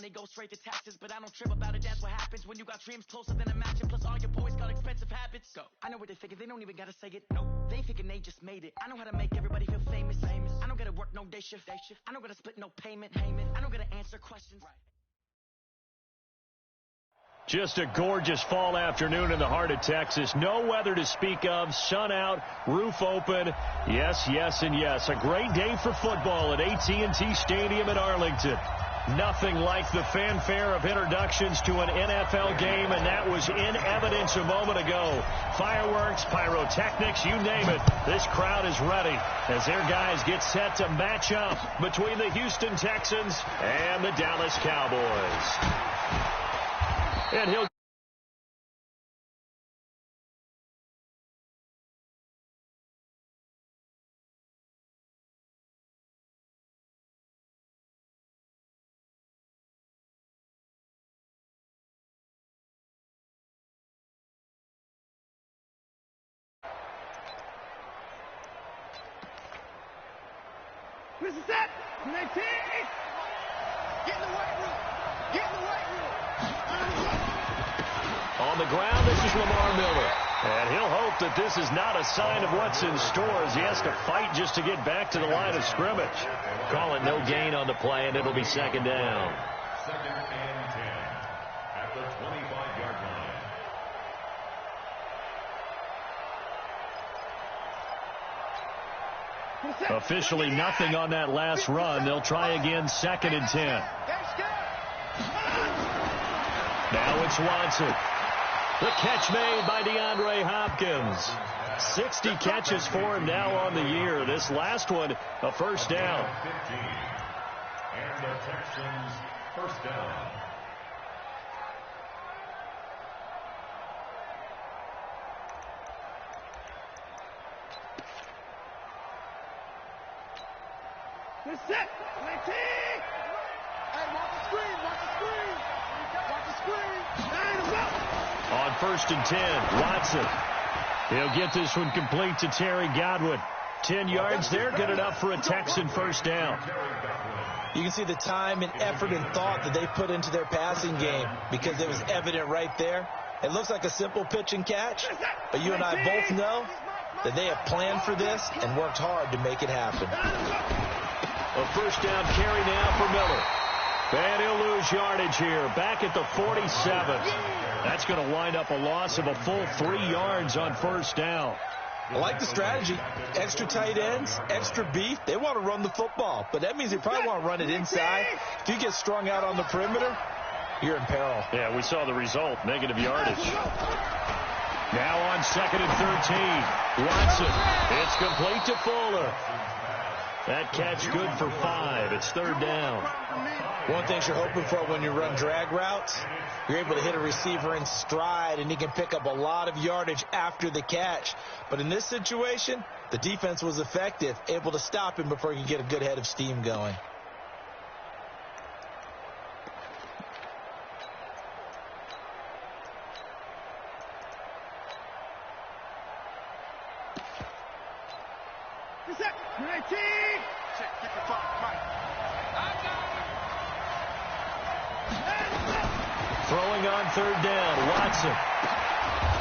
money goes straight to taxes, but I don't trip about it. That's what happens when you got dreams closer than a match, and plus all your boys got expensive habits. Go. I know what they thinking, they don't even gotta say it. No, they thinking they just made it. I know how to make everybody feel famous. I don't gotta work no day shift. I don't gotta split no payment. I don't gotta answer questions. Just a gorgeous fall afternoon in the heart of Texas. No weather to speak of. Sun out, roof open. Yes, yes, and yes. A great day for football at AT&T Stadium in Arlington. Nothing like the fanfare of introductions to an NFL game, and that was in evidence a moment ago. Fireworks, pyrotechnics, you name it. This crowd is ready as their guys get set to match up between the Houston Texans and the Dallas Cowboys. And he'll Where's the set? 19. Get in the weight room. Get in the weight room. on the ground, this is Lamar Miller. And he'll hope that this is not a sign of what's in store as he has to fight just to get back to the line of scrimmage. Call it no gain on the play, and it'll be second down. Second and 10 at the 25-yard line. Officially nothing on that last run. They'll try again, second and 10. Now it's Watson. The catch made by DeAndre Hopkins. 60 catches for him now on the year. This last one, a first down. 15. And the Texans first down. Good set. 19. Hey, watch the screen. Watch the screen. Watch the screen. 9 is up. On first and 10, Watson. He'll get this one complete to Terry Godwin. 10 yards there, good enough for a Texan first down. You can see the time and effort and thought that they put into their passing game because it was evident right there. It looks like a simple pitch and catch, but you and I both know that they have planned for this and worked hard to make it happen. A first down carry now for Miller. And he'll lose yardage here, back at the 47. That's going to wind up a loss of a full 3 yards on first down. I like the strategy. Extra tight ends, extra beef. They want to run the football, but that means they probably want to run it inside. If you get strung out on the perimeter, you're in peril. Yeah, we saw the result, negative yardage. Now on second and 13, Watson. It's complete to Fuller. That catch good for 5. It's third down. One thing you're hoping for when you run drag routes, you're able to hit a receiver in stride, and he can pick up a lot of yardage after the catch. But in this situation, the defense was effective, able to stop him before he could get a good head of steam going. Reset. 19. Check. Get the fuck. Right. Throwing on third down, Watson.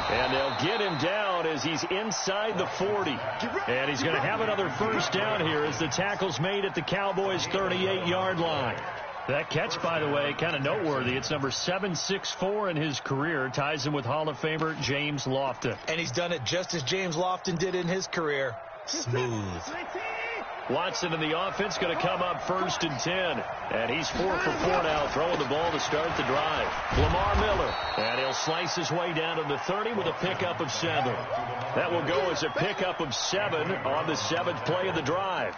And they'll get him down as he's inside the 40. And he's going to have another first down here as the tackle's made at the Cowboys' 38-yard line. That catch, by the way, kind of noteworthy. It's number 764 in his career. Ties him with Hall of Famer James Lofton. And he's done it just as James Lofton did in his career. Smooth. Watson in the offense going to come up first and 10. And he's 4 for 4 now, throwing the ball to start the drive. Lamar Miller. And he'll slice his way down to the 30 with a pickup of 7. That will go as a pickup of 7 on the 7th play of the drive.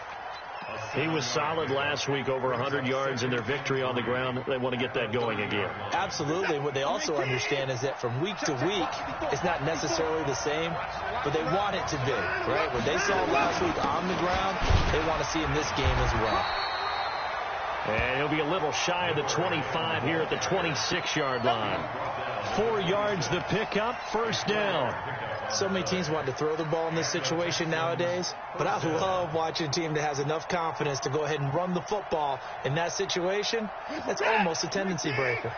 He was solid last week, over 100 yards in their victory on the ground. They want to get that going again. Absolutely. What they also understand is that from week to week, it's not necessarily the same, but they want it to be, right? What they saw last week on the ground, they want to see in this game as well. And he'll be a little shy of the 25 here at the 26-yard line. 4 yards the pickup, first down. So many teams want to throw the ball in this situation nowadays, but I love watching a team that has enough confidence to go ahead and run the football. In that situation, that's almost a tendency breaker.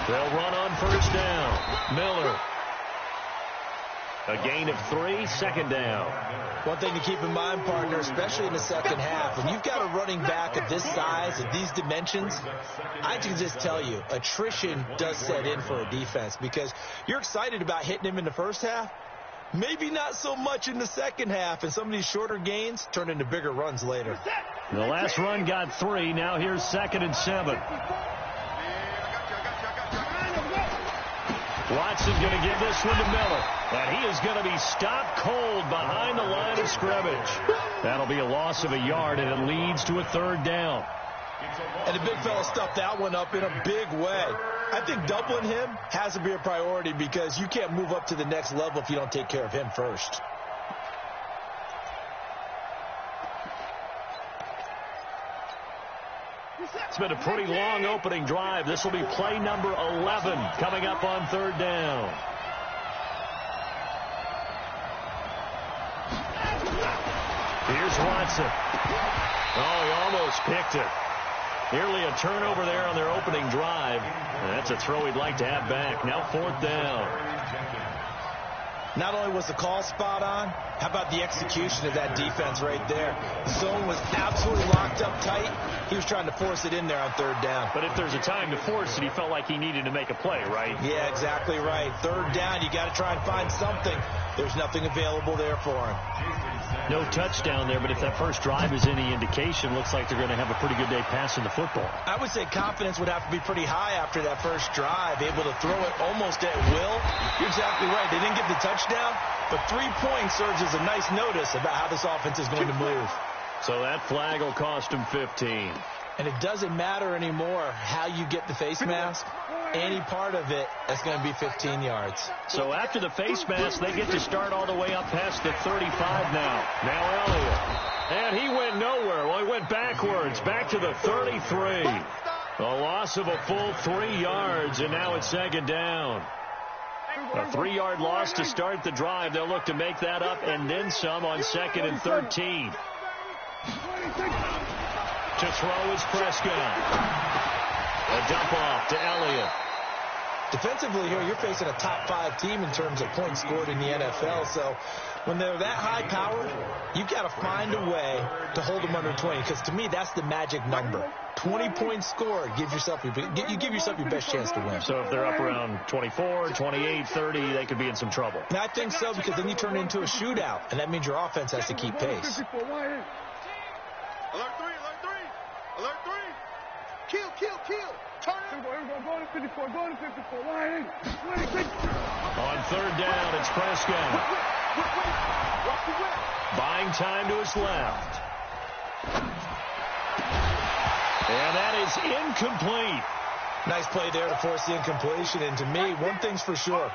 They'll run on first down. Miller. A gain of 3, second down. One thing to keep in mind, partner, especially in the second half, when you've got a running back of this size and these dimensions, I can just tell you, attrition does set in for a defense because you're excited about hitting him in the first half, maybe not so much in the second half, and some of these shorter gains turn into bigger runs later. The last run got 3. Now here's 2nd and 7. Watson's going to give this one to Miller. And he is going to be stopped cold behind the line of scrimmage. That'll be a loss of a yard, and it leads to a 3rd down. And the big fella stuffed that one up in a big way. I think doubling him has to be a priority because you can't move up to the next level if you don't take care of him first. It's been a pretty long opening drive. This will be play number 11 coming up on 3rd down. Here's Watson. Oh, he almost picked it. Nearly a turnover there on their opening drive. And that's a throw he'd like to have back. Now 4th down. Not only was the call spot on, how about the execution of that defense right there? The zone was absolutely locked up tight. He was trying to force it in there on 3rd down. But if there's a time to force it, he felt like he needed to make a play, right? Yeah, exactly right. 3rd down, you got to try and find something. There's nothing available there for him. No touchdown there, but if that first drive is any indication, looks like they're going to have a pretty good day passing the football. I would say confidence would have to be pretty high after that first drive, able to throw it almost at will. You're exactly right. They didn't get the touchdown, but 3 points serves as a nice notice about how this offense is going to move. So that flag will cost him 15. And it doesn't matter anymore how you get the face mask. Any part of it, that's going to be 15 yards. So after the face mask, they get to start all the way up past the 35 now. Now Elliott. And he went nowhere. Well, he went backwards, back to the 33. A loss of a full 3 yards, and now it's 2nd down. A 3-yard loss to start the drive. They'll look to make that up and then some on 2nd and 13. To throw is Prescott. A dump off to Elliott. Defensively here, you're facing a top 5 team in terms of points scored in the NFL. So when they're that high powered, you've got to find a way to hold them under 20. Because to me, that's the magic number. 20 points scored gives yourself you give yourself your best chance to win. So if they're up around 24, 28, 30, they could be in some trouble. And I think so, because then you turn it into a shootout, and that means your offense has to keep pace. Alert 3, alert 3, alert 3. Kill, kill, kill. Turn it. Go to 54, go to 54. On 3rd down, it's Prescott. Buying time to his left. And that is incomplete. Nice play there to force the incompletion. And to me, one thing's for sure.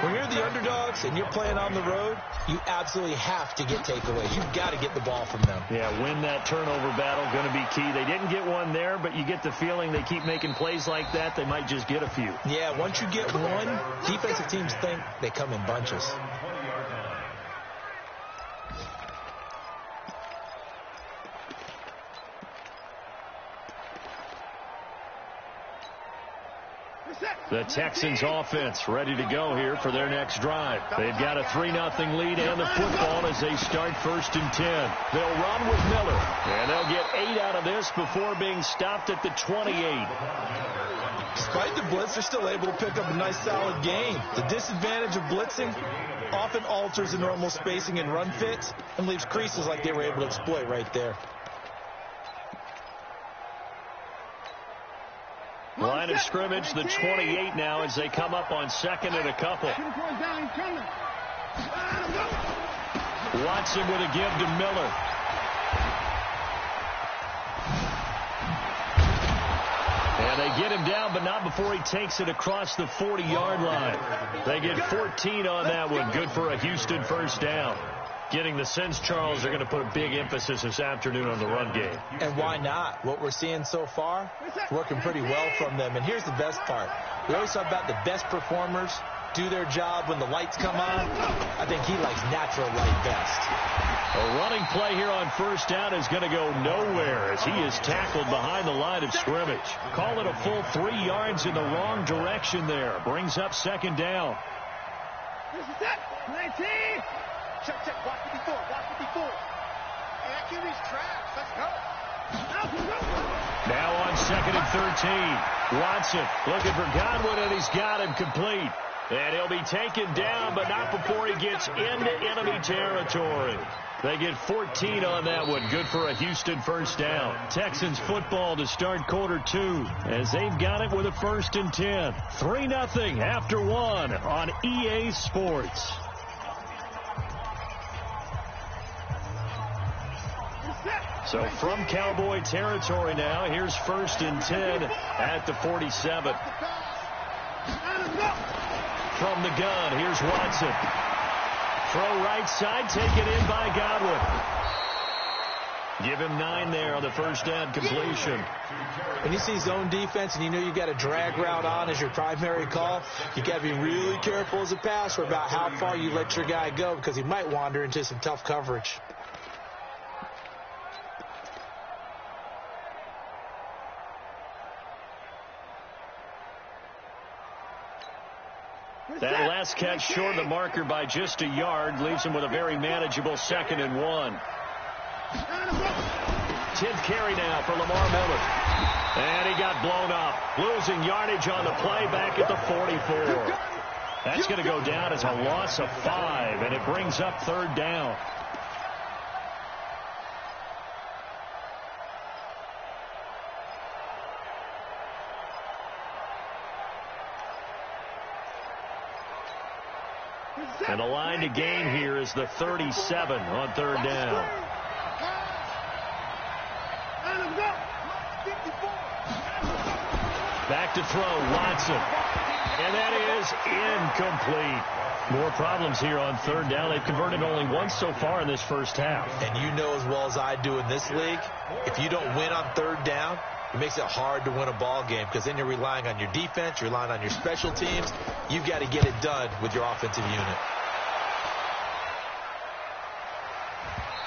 When you're the underdogs and you're playing on the road, you absolutely have to get takeaways. You've got to get the ball from them. Yeah, win that turnover battle, going to be key. They didn't get one there, but you get the feeling they keep making plays like that, they might just get a few. Yeah, once you get one, defensive teams think they come in bunches. The Texans offense ready to go here for their next drive. They've got a 3-0 lead and the football as they start 1st and 10. They'll run with Miller, and they'll get 8 out of this before being stopped at the 28. Despite the blitz, they're still able to pick up a nice solid gain. The disadvantage of blitzing often alters the normal spacing and run fits and leaves creases like they were able to exploit right there. Line of scrimmage, the 28 now as they come up on 2nd and a couple. Watson with a give to Miller. And they get him down, but not before he takes it across the 40-yard line. They get 14 on that one. Good for a Houston 1st down. Getting the sense, Charles, they're going to put a big emphasis this afternoon on the run game. And why not? What we're seeing so far, working pretty well from them. And here's the best part. We always talk about the best performers do their job when the lights come on. I think he likes natural light best. A running play here on first down is going to go nowhere as he is tackled behind the line of scrimmage. Call it a full 3 yards in the wrong direction there. Brings up second down. This is it. 19. Check, check. Block 54. Block 54. Hey, that QB's trash. Let's go. Now on second and 13. Watson looking for Godwin, and he's got him complete. And he'll be taken down, but not before he gets into enemy territory. They get 14 on that one. Good for a Houston first down. Texans football to start quarter 2 as they've got it with a 1st and 10. 3-0 after 1 on EA Sports. So from Cowboy territory now, here's 1st and 10 at the 47. From the gun, here's Watson. Throw right side, taken in by Godwin. Give him 9 there on the first down completion. When you see zone defense and you know you got a drag route on as your primary call, you got to be really careful as a passer about how far you let your guy go because he might wander into some tough coverage. That last catch short of the marker by just a yard leaves him with a very manageable 2nd and 1. 10th carry now for Lamar Miller. And he got blown up. Losing yardage on the play back at the 44. That's going to go down as a loss of 5, and it brings up 3rd down. And the line to gain here is the 37 on 3rd down. Back to throw, Watson. And that is incomplete. More problems here on 3rd down. They've converted only once so far in this first half. And you know as well as I do in this league, if you don't win on 3rd down, it makes it hard to win a ball game because then you're relying on your defense, you're relying on your special teams. You've got to get it done with your offensive unit.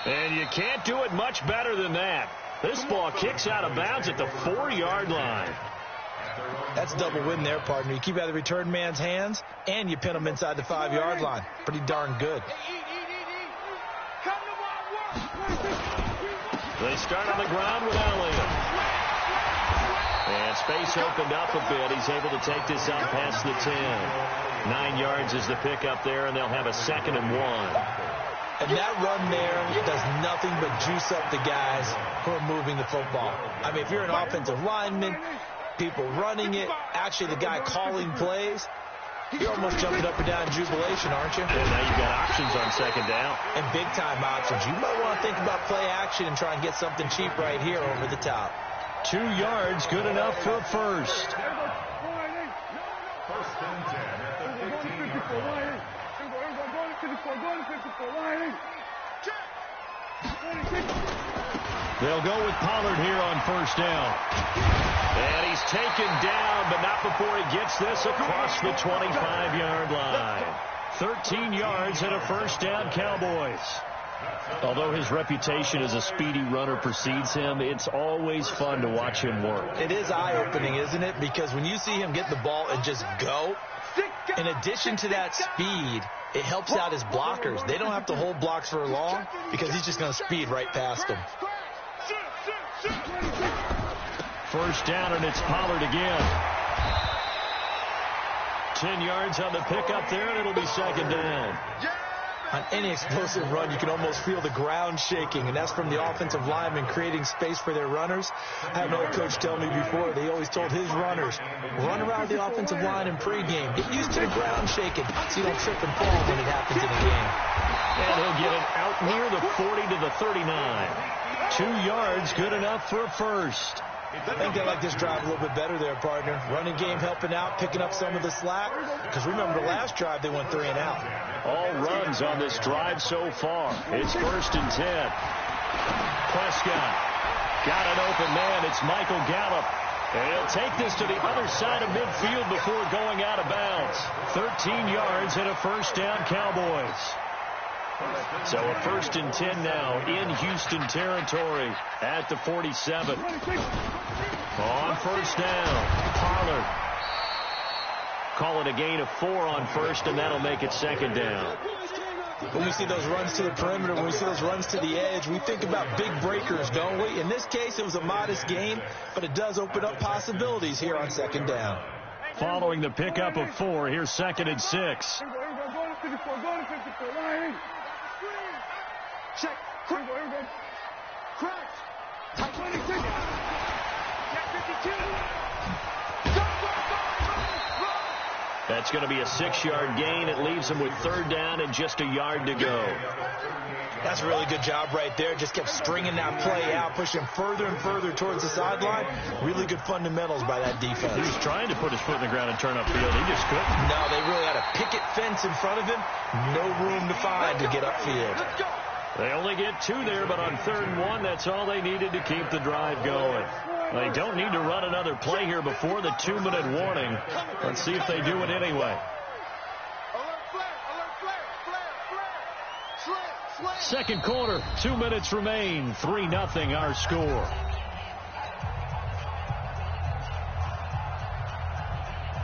And you can't do it much better than that. This ball kicks out of bounds at the 4-yard line. That's a double win there, partner. You keep out of the return man's hands, and you pin him inside the 5-yard line. Pretty darn good. They start on the ground with Elliott. And space opened up a bit. He's able to take this out past the 10. 9 yards is the pickup there, and they'll have a 2nd and 1. And that run there does nothing but juice up the guys who are moving the football. I mean, if you're an offensive lineman, people running it, actually the guy calling plays, you're almost jumping up and down in jubilation, aren't you? And now you've got options on 2nd down. And big-time options. You might want to think about play action and try and get something cheap right here over the top. 2 yards, good enough for a first. 1st and 10 at the 15-yard line. They'll go with Pollard here on 1st down. And he's taken down, but not before he gets this across the 25-yard line. 13 yards and a 1st down, Cowboys. Although his reputation as a speedy runner precedes him, it's always fun to watch him work. It is eye-opening, isn't it? Because when you see him get the ball and just go, in addition to that speed, it helps out his blockers. They don't have to hold blocks for long because he's just going to speed right past them. 1st down, and it's Pollard again. 10 yards on the pickup there, and it'll be 2nd down. On any explosive run, you can almost feel the ground shaking, and that's from the offensive linemen creating space for their runners. I had an old coach tell me before, they always told his runners, run around the offensive line in pregame. Get used to the ground shaking so you don't trip and fall when it happens in the game. And he'll get it out near the 40 to the 39. 2 yards, good enough for a first. I think they like this drive a little bit better there, partner. Running game helping out, picking up some of the slack. Because remember, the last drive they went 3 and out. all runs on this drive so far. It's 1st and 10. Prescott got an open man. It's Michael Gallup. And he'll take this to the other side of midfield before going out of bounds. 13 yards and a first down, Cowboys. So a 1st and 10 now in Houston territory at the 47. On first down, Pollard. Call it a gain of 4 on first, and that'll make it 2nd down. When we see those runs to the perimeter, when we see those runs to the edge, we think about big breakers, don't we? In this case, it was a modest gain, but it does open up possibilities here on 2nd down. Following the pickup of 4, here's 2nd and 6. Check. Cracked. Tight 22. Check 52. That's going to be a 6-yard gain. It leaves them with 3rd down and just a yard to go. That's a really good job right there. Just kept stringing that play out, pushing further and further towards the sideline. Really good fundamentals by that defense. He was trying to put his foot in the ground and turn upfield. He just couldn't. No, they really had a picket fence in front of him. No room to find to get upfield. They only get 2 there, but on 3rd and 1, that's all they needed to keep the drive going. They don't need to run another play here before the 2-minute warning. Let's see if they do it anyway. Second quarter, 2 minutes remain. 3-0 our score.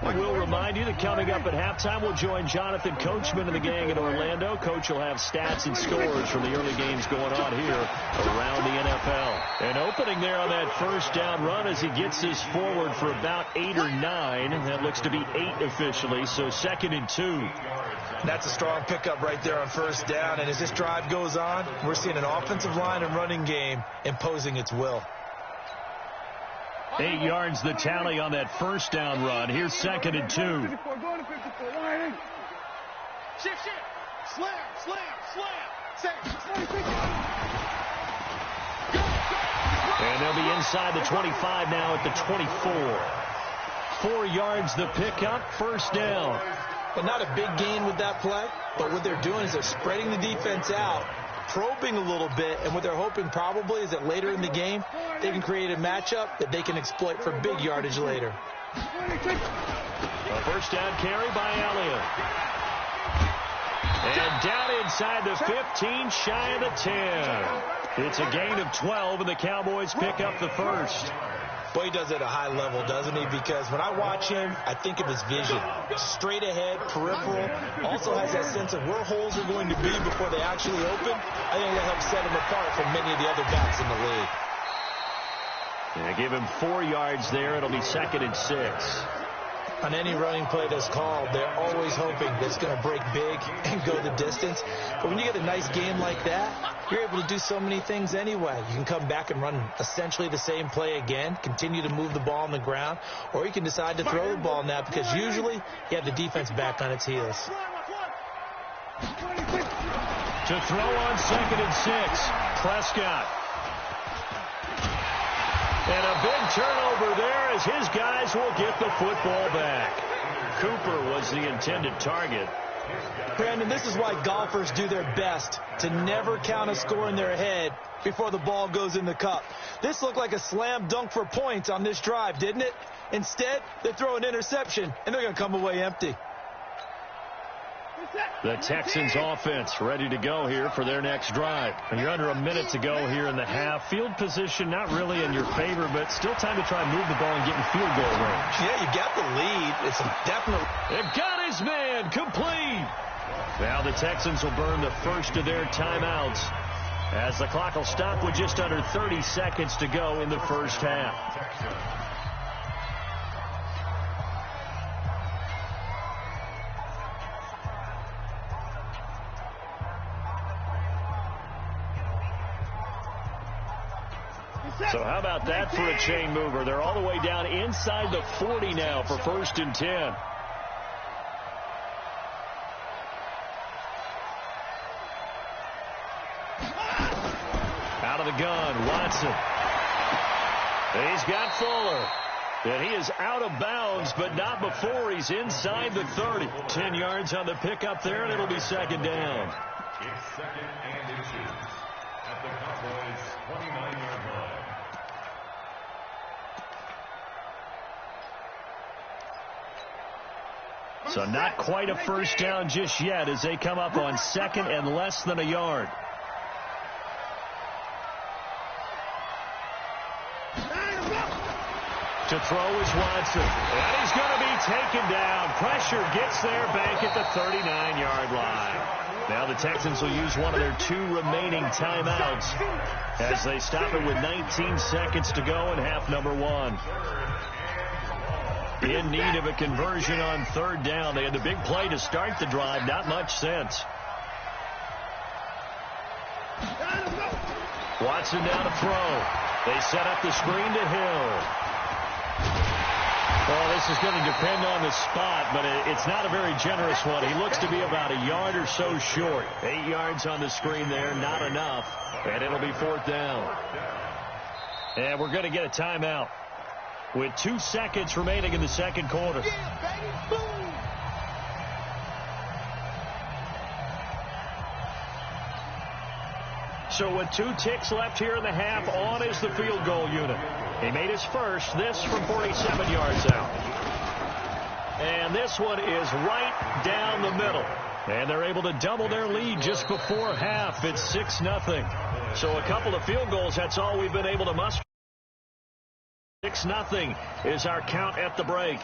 We'll remind you that coming up at halftime, we'll join Jonathan Coachman and the gang in Orlando. Coach will have stats and scores from the early games going on here around the NFL. And opening there on that first down run as he gets this forward for about 8 or 9. That looks to be 8 officially, so 2nd and 2. That's a strong pickup right there on first down. And as this drive goes on, we're seeing an offensive line and running game imposing its will. 8 yards the tally on that first down run. Here's 2nd and 2. Shift. Slam. And they'll be inside the 25 now at the 24. 4 yards the pickup, first down. But not a big gain with that play. But what they're doing is they're spreading the defense out, probing a little bit, and what they're hoping probably is that later in the game they can create a matchup that they can exploit for big yardage later. A first down carry by Elliott. And down inside the 15, shy of the 10. It's a gain of 12, and the Cowboys pick up the first. Boy, he does it at a high level, doesn't he? Because when I watch him, I think of his vision. Straight ahead, peripheral. Also has that sense of where holes are going to be before they actually open. I think that helps set him apart from many of the other backs in the league. Yeah, give him 4 yards there. It'll be 2nd and 6. On any running play that's called, they're always hoping that it's going to break big and go the distance. But when you get a nice game like that, you're able to do so many things anyway. You can come back and run essentially the same play again, continue to move the ball on the ground, or you can decide to throw the ball now because usually you have the defense back on its heels. To throw on 2nd and 6, Prescott. And a big turnover there as his guys will get the football back. Cooper was the intended target. Brandon, this is why golfers do their best to never count a score in their head before the ball goes in the cup. This looked like a slam dunk for points on this drive, didn't it? Instead, they throw an interception, and they're going to come away empty. The Texans offense ready to go here for their next drive. And you're under a minute to go here in the half. Field position not really in your favor, but still time to try and move the ball and get in field goal range. Yeah, you got the lead. It's definitely... They've got his man complete. Now the Texans will burn the first of their timeouts as the clock will stop with just under 30 seconds to go in the first half. So how about that for a chain mover? They're all the way down inside the 40 now for 1st and 10. Out of the gun, Watson. He's got Fuller. And he is out of bounds, but not before he's inside the 30. 10 yards on the pickup there, and it'll be second down. It's second and inches at the Cowboys' 29-yard line. So not quite a first down just yet as they come up on second and less than a yard. To throw is Watson. And he's going to be taken down. Pressure gets there back at the 39-yard line. Now the Texans will use one of their 2 remaining timeouts as they stop it with 19 seconds to go in half number 1. In need of a conversion on third down. They had the big play to start the drive. Not much sense. Watson down to throw. They set up the screen to Hill. Well, this is going to depend on the spot, but it's not a very generous one. He looks to be about a yard or so short. 8 yards on the screen there, not enough. And it'll be fourth down. And we're going to get a timeout with 2 seconds remaining in the second quarter. Yeah, baby, boom! So with 2 ticks left here in the half, on is the field goal unit. He made his first, this from 47 yards out. And this one is right down the middle. And they're able to double their lead just before half. It's 6-0. So a couple of field goals, that's all we've been able to muster. 6-0 is our count at the break.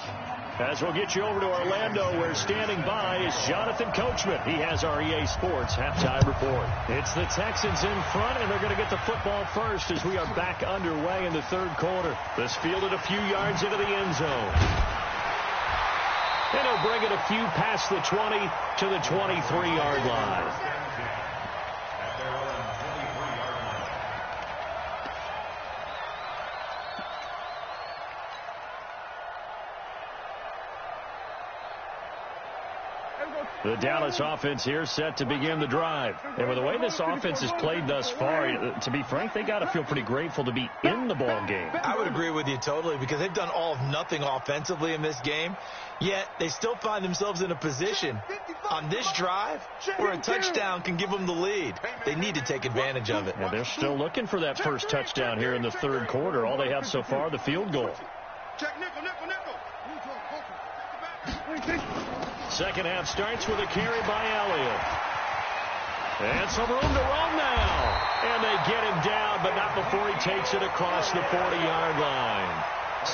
As we'll get you over to Orlando, where standing by is Jonathan Coachman. He has our EA Sports halftime report. It's the Texans in front, and they're going to get the football first as we are back underway in the third quarter. This fielded a few yards into the end zone. And he'll bring it a few past the 20 to the 23-yard line. The Dallas offense here set to begin the drive. And with the way this offense has played thus far, to be frank, they got to feel pretty grateful to be in the ball game. I would agree with you totally because they've done all of nothing offensively in this game, yet they still find themselves in a position on this drive where a touchdown can give them the lead. They need to take advantage of it. Yeah, they're still looking for that first touchdown here in the third quarter. All they have so far, the field goal. Check nickel, nickel, nickel. Second half starts with a carry by Elliott. And some room to run now. And they get him down, but not before he takes it across the 40-yard line.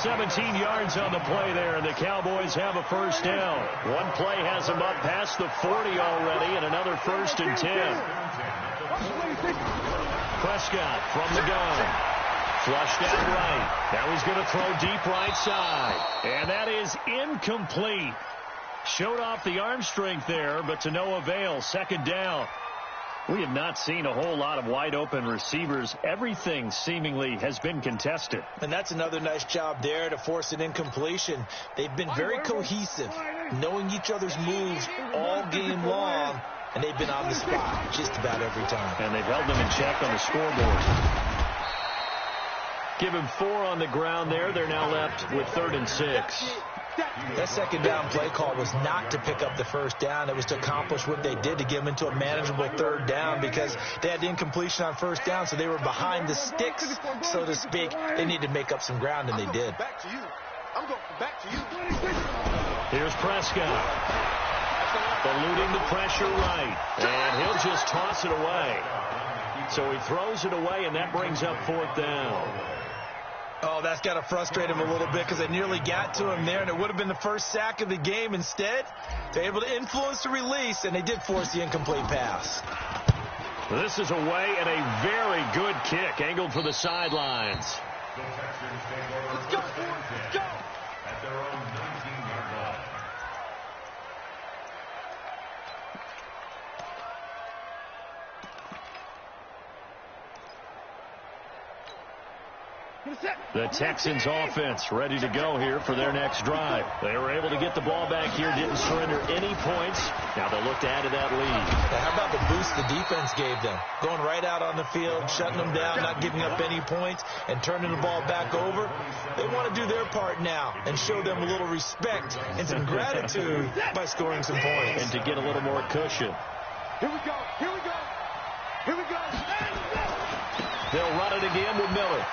17 yards on the play there, and the Cowboys have a first down. One play has them up past the 40 already, and another 1st and 10. Prescott from the gun. Flushed out right. Now he's going to throw deep right side. And that is incomplete. Showed off the arm strength there, but to no avail. Second down. We have not seen a whole lot of wide open receivers. Everything seemingly has been contested. And that's another nice job there to force an incompletion. They've been very cohesive, knowing each other's moves all game long, and they've been on the spot just about every time. And they've held them in check on the scoreboard. Give him 4 on the ground there. They're now left with 3rd and 6. That second down play call was not to pick up the first down. It was to accomplish what they did to get them into a manageable 3rd down because they had the incompletion on first down, so they were behind the sticks, so to speak. They needed to make up some ground, and they did. I'm going back to you. Here's Prescott. Eluding the pressure right, and he'll just toss it away. So he throws it away, and that brings up 4th down. Oh, that's got to frustrate him a little bit because they nearly got to him there, and it would have been the first sack of the game. Instead, they're able to influence the release, and they did force the incomplete pass. This is away and a very good kick, angled for the sidelines. Let's go, boys. Let's go. At their own 19-yard line. The Texans offense ready to go here for their next drive. They were able to get the ball back here, didn't surrender any points. Now they'll look to add to that lead. Now how about the boost the defense gave them? Going right out on the field, shutting them down, not giving up any points, and turning the ball back over. They want to do their part now and show them a little respect and some gratitude by scoring some points. And to get a little more cushion. Here we go. Here we go. Here we go. They'll run it again with Miller.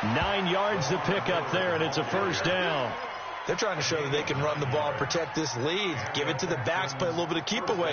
9 yards to pick up there, and it's a first down. They're trying to show that they can run the ball, protect this lead, give it to the backs, play a little bit of keep away.